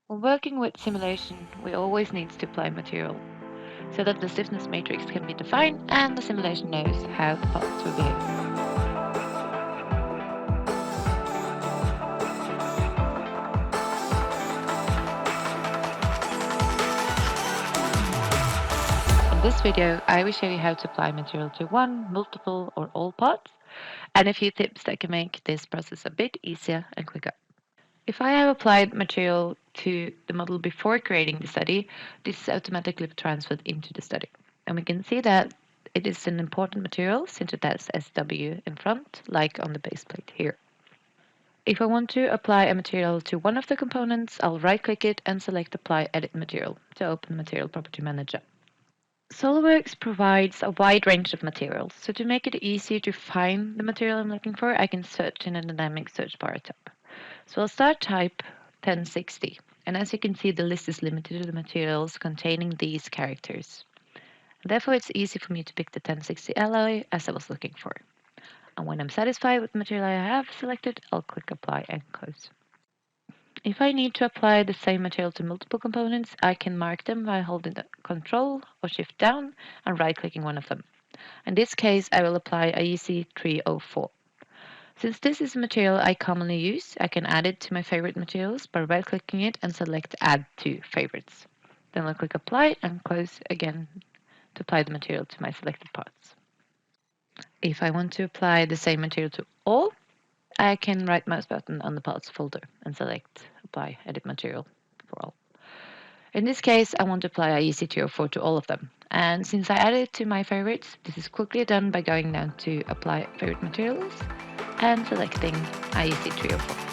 When working with simulation, we always need to apply material so that the stiffness matrix can be defined and the simulation knows how the parts will behave. In this video, I will show you how to apply material to one, multiple, or all parts, and a few tips that can make this process a bit easier and quicker. If I have applied material to the model before creating the study, this is automatically transferred into the study. And we can see that it is an important material since it has SW in front, like on the base plate here. If I want to apply a material to one of the components, I'll right-click it and select Apply Edit Material to open the Material Property Manager. SOLIDWORKS provides a wide range of materials, so to make it easier to find the material I'm looking for, I can search in a dynamic search bar at the top. So I'll start type 1060, and as you can see, the list is limited to the materials containing these characters. Therefore, it's easy for me to pick the 1060 alloy as I was looking for. And when I'm satisfied with the material I have selected, I'll click Apply and Close. If I need to apply the same material to multiple components, I can mark them by holding the Ctrl or Shift down and right-clicking one of them. In this case, I will apply IEC 304. Since this is a material I commonly use, I can add it to my favorite materials by right-clicking it and select Add to Favorites. Then I'll click Apply and Close again to apply the material to my selected parts. If I want to apply the same material to all, I can right mouse button on the parts folder and select Apply Edit Material for all. In this case, I want to apply IEC 304 to all of them. And since I added it to my favorites, this is quickly done by going down to Apply Favorite Materials and selecting IEC 304.